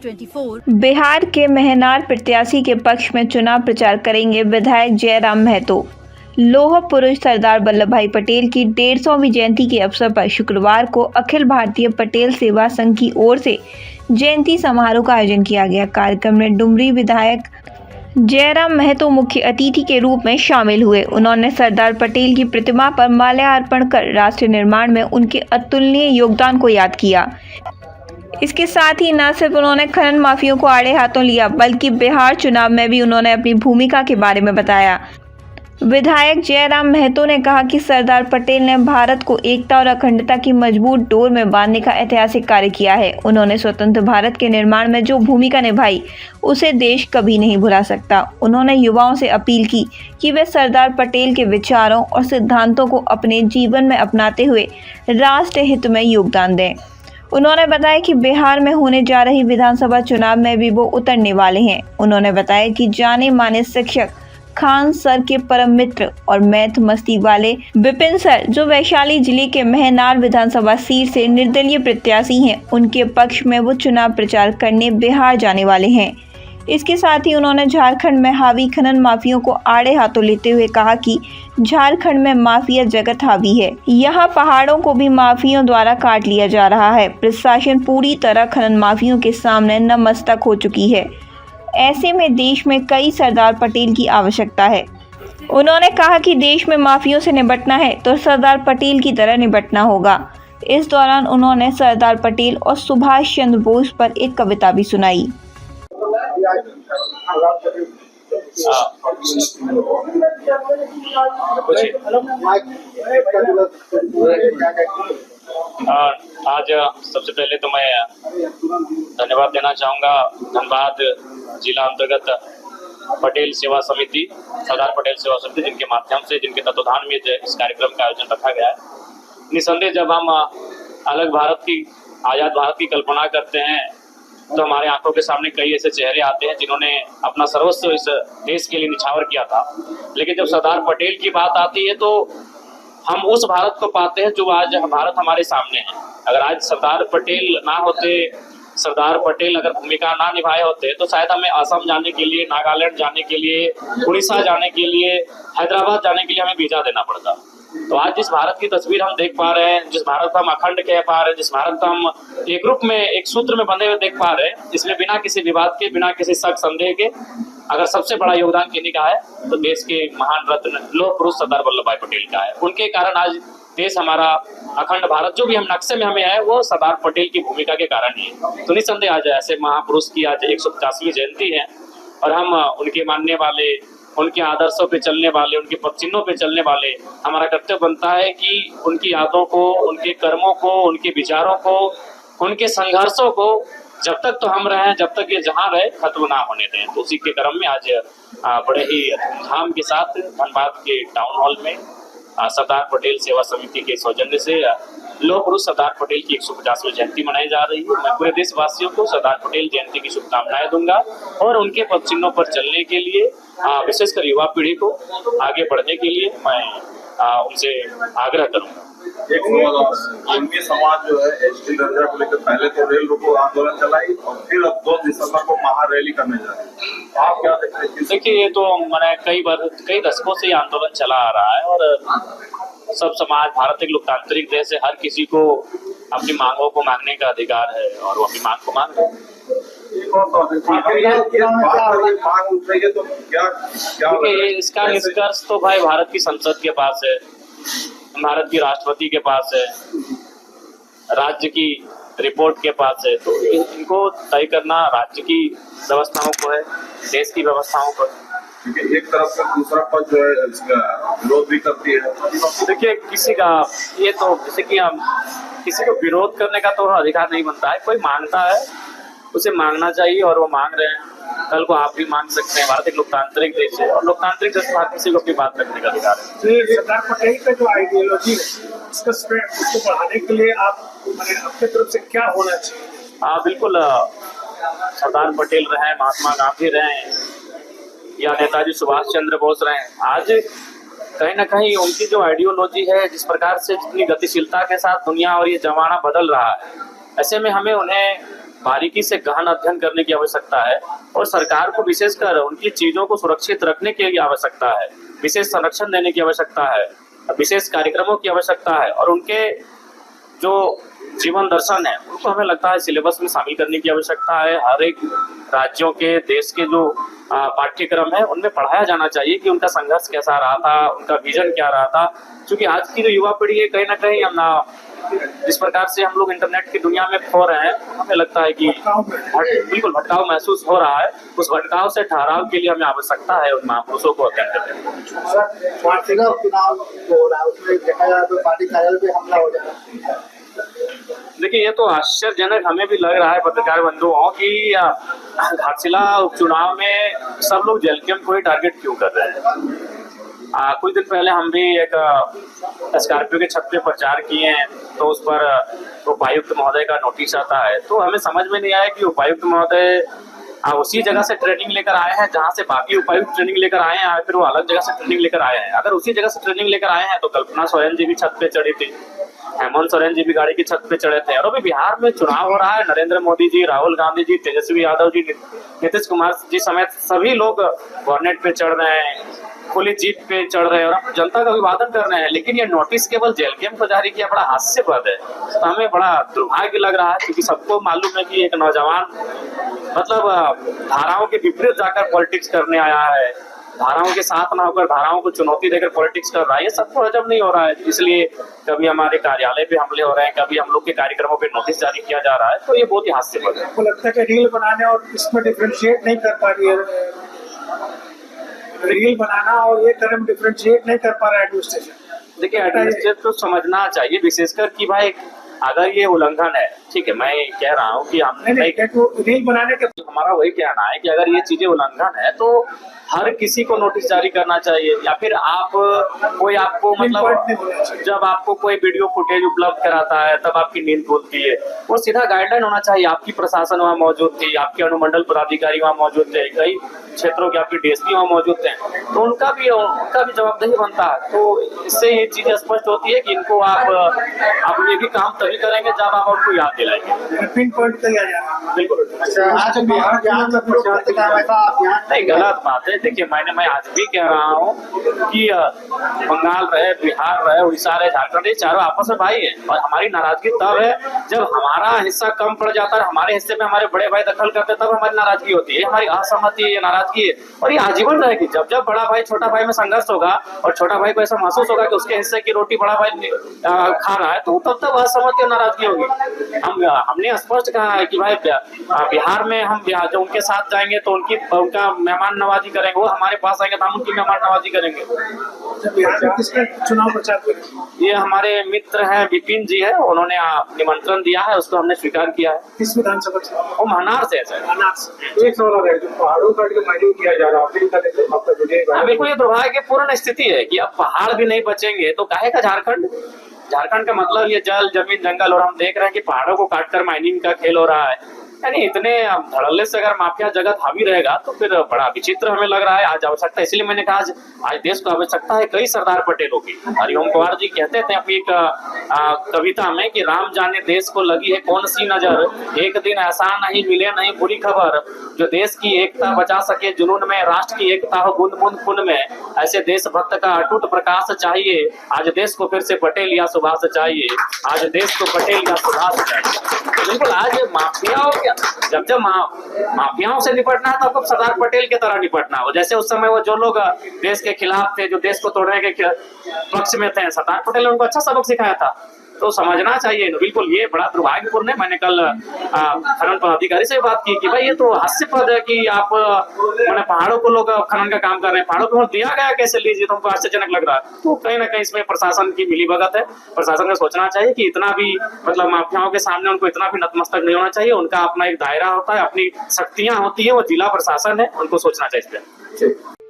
24। बिहार के महनार प्रत्याशी के पक्ष में चुनाव प्रचार करेंगे विधायक जयराम महतो। लौह पुरुष सरदार वल्लभ भाई पटेल की 150वीं जयंती के अवसर पर शुक्रवार को अखिल भारतीय पटेल सेवा संघ की ओर से जयंती समारोह का आयोजन किया गया। कार्यक्रम में डुमरी विधायक जयराम महतो मुख्य अतिथि के रूप में शामिल हुए। उन्होंने सरदार पटेल की प्रतिमा पर माल्यार्पण कर राष्ट्र निर्माण में उनके अतुलनीय योगदान को याद किया। इसके साथ ही न सिर्फ उन्होंने खनन माफियों को आड़े हाथों लिया, बल्कि बिहार चुनाव में भी उन्होंने अपनी भूमिका के बारे में बताया। विधायक जयराम महतो ने कहा कि सरदार पटेल ने भारत को एकता और अखंडता की मजबूत डोर में बांधने का ऐतिहासिक कार्य किया है। उन्होंने स्वतंत्र भारत के निर्माण में जो भूमिका निभाई, उसे देश कभी नहीं भुला सकता। उन्होंने युवाओं से अपील की कि वे सरदार पटेल के विचारों और सिद्धांतों को अपने जीवन में अपनाते हुए राष्ट्र हित में योगदान दें। उन्होंने बताया कि बिहार में होने जा रही विधानसभा चुनाव में भी वो उतरने वाले हैं। उन्होंने बताया कि जाने माने शिक्षक खान सर के परम मित्र और मैथ मस्ती वाले विपिन सर, जो वैशाली जिले के महनार विधानसभा सीट से निर्दलीय प्रत्याशी हैं, उनके पक्ष में वो चुनाव प्रचार करने बिहार जाने वाले हैं। इसके साथ ही उन्होंने झारखंड में हावी खनन माफियों को आड़े हाथों लेते हुए कहा कि झारखंड में माफिया जगत हावी है। यहाँ पहाड़ों को भी माफियों द्वारा काट लिया जा रहा है। प्रशासन पूरी तरह खनन माफियों के सामने नतमस्तक हो चुकी है। ऐसे में देश में कई सरदार पटेल की आवश्यकता है। उन्होंने कहा कि देश में माफियों से निपटना है तो सरदार पटेल की तरह निपटना होगा। इस दौरान उन्होंने सरदार पटेल और सुभाष चंद्र बोस पर एक कविता भी सुनाई। आज सबसे पहले तो मैं धन्यवाद देना चाहूँगा धनबाद जिला अंतर्गत पटेल सेवा समिति, सरदार पटेल सेवा समिति, जिनके माध्यम से, जिनके तत्वाधान में इस कार्यक्रम का आयोजन रखा गया है। निसंदेह जब हम अलग भारत की, आज़ाद भारत की कल्पना करते हैं तो हमारे आंखों के सामने कई ऐसे चेहरे आते हैं जिन्होंने अपना सर्वस्व इस देश के लिए निछावर किया था। लेकिन जब सरदार पटेल की बात आती है तो हम उस भारत को पाते हैं जो आज भारत हमारे सामने है। अगर आज सरदार पटेल ना होते, सरदार पटेल अगर भूमिका ना निभाए होते तो शायद हमें असम जाने के लिए, नागालैंड जाने के लिए, उड़ीसा जाने के लिए, हैदराबाद जाने के लिए हमें वीजा देना पड़ता। तो आज जिस भारत की तस्वीर हम देख पा रहे हैं, जिस भारत को हम अखंड कह पा रहे हैं, जिस भारत को हम एक रूप में, एक सूत्र में बंधे हुए देख पा रहे हैं, इसमें बिना किसी विवाद के, बिना किसी शक संदेह के अगर सबसे बड़ा योगदान किन्हीं का है तो देश के महान रत्न लौह पुरुष सरदार वल्लभ भाई पटेल का है। उनके कारण आज देश हमारा अखंड भारत जो भी हम नक्शे में हमें है वो सरदार पटेल की भूमिका के कारण ही है। तो निसंदेह आज ऐसे महापुरुष की आज 150वीं जयंती है और हम उनके मानने वाले, उनके आदर्शों पे चलने वाले, उनके पदचिन्हों पे चलने वाले, हमारा कर्तव्य बनता है कि उनकी यादों को, उनके कर्मों को, उनके विचारों को, उनके संघर्षों को जब तक तो हम रहे, जब तक ये जहाँ रहे, खत्म ना होने दें। तो उसी के क्रम में आज बड़े ही धूमधाम के साथ धनबाद के टाउन हॉल में सरदार पटेल सेवा समिति के सौजन्य से लौह पुरुष सरदार पटेल की 150वीं जयंती मनाई जा रही है। मैं पूरे देशवासियों को सरदार पटेल जयंती की शुभकामनाएं दूंगा और उनके पद चिन्हों पर चलने के लिए, विशेषकर युवा पीढ़ी को आगे बढ़ने के लिए मैं उनसे आग्रह करूंगा। एक जैन समाज जो है एसटी दर्जा को लेकर पहले तो रेल रोको आंदोलन चलाई और फिर अब 2 दिसंबर को महारैली करने जा रहे हैं। आप क्या देखते हैं? देखिए, ये तो मैंने कई दशकों से ये आंदोलन चला आ रहा है और सब समाज, भारत एक लोकतांत्रिक देश है, हर किसी को अपनी मांगों को मांगने का अधिकार है और वो अपनी मांग को मांग रहे हैं। इसका निष्कर्ष तो भाई भारत की संसद के पास है, भारत की राष्ट्रपति के पास है, राज्य की रिपोर्ट के पास है। तो इनको तय करना राज्य की व्यवस्थाओं को है, देश की व्यवस्थाओं को है। क्योंकि एक तरफ से दूसरा पक्ष जो है इसका विरोध भी करती है। देखिए, किसी का ये तो जैसे कि हम किसी को विरोध करने का तो अधिकार नहीं बनता है। कोई मांगता है उसे मांगना चाहिए और वो मांग रहे हैं। कल को आप भी मांग सकते हैं। भारत एक लोकतांत्रिक देश है और लोकतांत्रिक देश में हर किसी को अपनी बात रखने का अधिकार है। सरदार पटेल का जो आइडियोलॉजी है उसका स्प्रेड, उसको बढ़ाने के लिए आप अपनी तरफ से क्या होना चाहिए? हाँ बिल्कुल, सरदार पटेल रहे, महात्मा गांधी रहे या नेताजी सुभाष चंद्र बोस रहे, आज कहीं ना कहीं उनकी जो आइडियोलॉजी है, जिस प्रकार से जितनी गतिशीलता के साथ दुनिया और ये जमाना बदल रहा है, ऐसे में हमें उन्हें बारीकी से गहन अध्ययन करने की आवश्यकता है और सरकार को विशेषकर उनकी चीजों को सुरक्षित रखने की आवश्यकता है, विशेष संरक्षण देने की आवश्यकता है, विशेष कार्यक्रमों की आवश्यकता है और उनके जो जीवन दर्शन है उनको हमें लगता है सिलेबस में शामिल करने की आवश्यकता है। हर एक राज्यों के देश के जो पाठ्यक्रम है उनमें पढ़ाया जाना चाहिए कि उनका संघर्ष कैसा रहा था, उनका विजन क्या रहा था। क्योंकि आज की जो युवा पीढ़ी है कहीं ना कहीं जिस प्रकार से हम लोग इंटरनेट की दुनिया में खो रहे हैं, हमें लगता है कि बिल्कुल भटकाव महसूस हो रहा है। उस भटकाव से ठहराव के लिए हमें आवश्यकता है उन महापुरुषों को अध्ययन करने की। चुनाव हो रहा है उसमें देखा जाए तो पार्टी कार्यालय पे हमला हो जा रहा है। देखिए, ये तो आश्चर्यजनक हमें भी लग रहा है पत्रकार बंधुओं की घाटशिला उपचुनाव में सब लोग जेलकेम को ही टारगेट क्यों कर रहे हैं। कुछ दिन पहले हम भी एक स्कॉर्पियो के छत पे प्रचार किए हैं, तो उस पर उपायुक्त महोदय का नोटिस आता है। तो हमें समझ में नहीं आया कि उपायुक्त महोदय उसी जगह से ट्रेनिंग लेकर आए हैं जहां से बाकी उपायुक्त ट्रेनिंग लेकर आए हैं, फिर वो अलग जगह से ट्रेनिंग लेकर आए हैं। अगर उसी जगह से ट्रेनिंग लेकर आए हैं तो कल्पना सोरेन जी भी छत पे चढ़ी थी, हेमंत सोरेन जी भी गाड़ी की छत पे चढ़े थे। और अभी बिहार में चुनाव हो रहा है, नरेंद्र मोदी जी, राहुल गांधी जी, तेजस्वी यादव जी, नीतीश कुमार जी समेत सभी लोग बॉर्नेट पे चढ़ रहे हैं, खुली जीप पे चढ़ रहे हैं और जनता का अभिवादन कर रहे हैं। लेकिन ये नोटिस केवल जेलकेम को जारी किया, बड़ा हास्यपद है। तो हमें बड़ा दुर्भाग्य लग रहा है क्योंकि सबको मालूम है कि एक नौजवान धाराओं के विपरीत जाकर पॉलिटिक्स करने आया है, धाराओं के साथ ना होकर धाराओं को चुनौती देकर पॉलिटिक्स कर रहा है। ये सबको हजम नहीं हो रहा है, इसलिए कभी हमारे कार्यालय पे हमले हो रहे हैं, कभी हम लोग के कार्यक्रमों पे नोटिस जारी किया जा रहा है। तो ये बहुत ही हास्यपद है। आपको लगता है कि रील बनाने और इसमें डिफरेंशिएट नहीं कर पा रही है, रील बनाना और ये टर्म डिफरेंशिएट नहीं कर पा रहा है एडमिनिस्ट्रेशन। देखिए, एडमिनिस्ट्रेशन तो समझना चाहिए, विशेषकर कि भाई अगर ये उल्लंघन है, ठीक है, मैं कह रहा हूँ कि हमने रील बनाने के हमारा वही कहना है कि अगर ये चीजें उल्लंघन है तो हर किसी को नोटिस जारी करना चाहिए। या फिर कोई आपको जब आपको कोई वीडियो फुटेज उपलब्ध कराता है तब आपकी नींद खुलती है, वो सीधा गाइडलाइन होना चाहिए। आपकी प्रशासन वहाँ मौजूद थी, आपके अनुमंडल पदाधिकारी वहाँ मौजूद थे, कई क्षेत्रों के आपके डीएसपी वहाँ मौजूद थे, तो उनका भी जवाबदेही बनता है। तो इससे ये चीजें स्पष्ट होती है कि इनको आप ये भी काम तभी करेंगे जब आप उनको याद दिलाएंगे। पिन पॉइंट किया जाएगा। बिल्कुल नहीं, गलत बात है। देखिए, मैं आज भी कह रहा हूँ कि बंगाल रहे, बिहार रहे, उड़ीसा रहे, झारखंड, ये चारों आपस में भाई है। और हमारी नाराजगी तब है जब हमारा हिस्सा कम पड़ जाता है, हमारे हिस्से में हमारे बड़े भाई दखल करते, तब हमारी नाराजगी होती है, हमारी असहमति है, ये नाराजगी है। और ये आजीवन रहेगी। जब जब बड़ा भाई छोटा भाई में संघर्ष होगा और छोटा भाई को ऐसा महसूस होगा कि उसके हिस्से की रोटी बड़ा भाई खा रहा है, तो तब असहमति और नाराजगी होगी। हमने स्पष्ट कहा है कि भाई बिहार में हम जो उनके साथ जाएंगे तो उनका मेहमान नवाजी करेंगे, वो हमारे पास आएंगे तो हम उनकी मेहमान नवाजी करेंगे। बिहार में किसने चुनाव प्रचार किया? ये हमारे मित्र हैं, विपिन जी है, उन्होंने निमंत्रण दिया है, उसको हमने स्वीकार किया है। किस विधानसभा से? वो महनार से है। एक सवाल है, पहाड़ों का माइनिंग किया जा रहा है, बिल्कुल ये दुर्भाग्यपूर्ण स्थिति है कि अब पहाड़ भी नहीं बचेंगे तो काहे का झारखंड का मतलब ये जल, जमीन, जंगल, और हम देख रहे हैं कि पहाड़ों को काटकर माइनिंग का खेल हो रहा है। यानी इतने धड़ल्ले से अगर माफिया जगत हावी रहेगा तो फिर बड़ा विचित्र हमें लग रहा है। आज आवश्यकता, इसलिए मैंने कहा आज देश को आवश्यकता है कई सरदार पटेलों की। हरिओम कुमार जी कहते थे अपनी एक कविता में कि राम जाने देश को लगी है कौन सी नजर, एक दिन ऐसा नहीं मिले नहीं बुरी खबर, जो देश की एकता बचा सके जुनून में, राष्ट्र की एकता हो बूंद बूंद खून में, ऐसे देशभक्त का अटूट प्रकाश चाहिए। आज देश को फिर से पटेल या सुभाष चाहिए, आज देश को पटेल या सुभाष चाहिए। बिल्कुल, आज जब माफियाओं से निपटना है तो आपको सरदार पटेल की तरह निपटना हो। जैसे उस समय वो जो लोग देश के खिलाफ थे, जो देश को तोड़ने के पक्ष में थे, सरदार पटेल ने उनको अच्छा सबक सिखाया था। तो समझना चाहिए। बिल्कुल ये बड़ा दुर्भाग्यपूर्ण है। मैंने कल खनन पदाधिकारी से बात की कि भाई ये तो हास्यपद है कि आप पहाड़ों को लोग खनन का काम कर रहे हैं, पहाड़ों को दिया गया कैसे लीजिए, तुमको आश्चर्यजनक लग रहा है। तो कहीं ना कहीं इसमें प्रशासन की मिलीभगत है। प्रशासन को सोचना चाहिए कि इतना भी माफियाओं के सामने उनको इतना भी नतमस्तक नहीं होना चाहिए। उनका अपना एक दायरा होता है, अपनी शक्तियां होती है, वो जिला प्रशासन है, उनको सोचना चाहिए इस पर।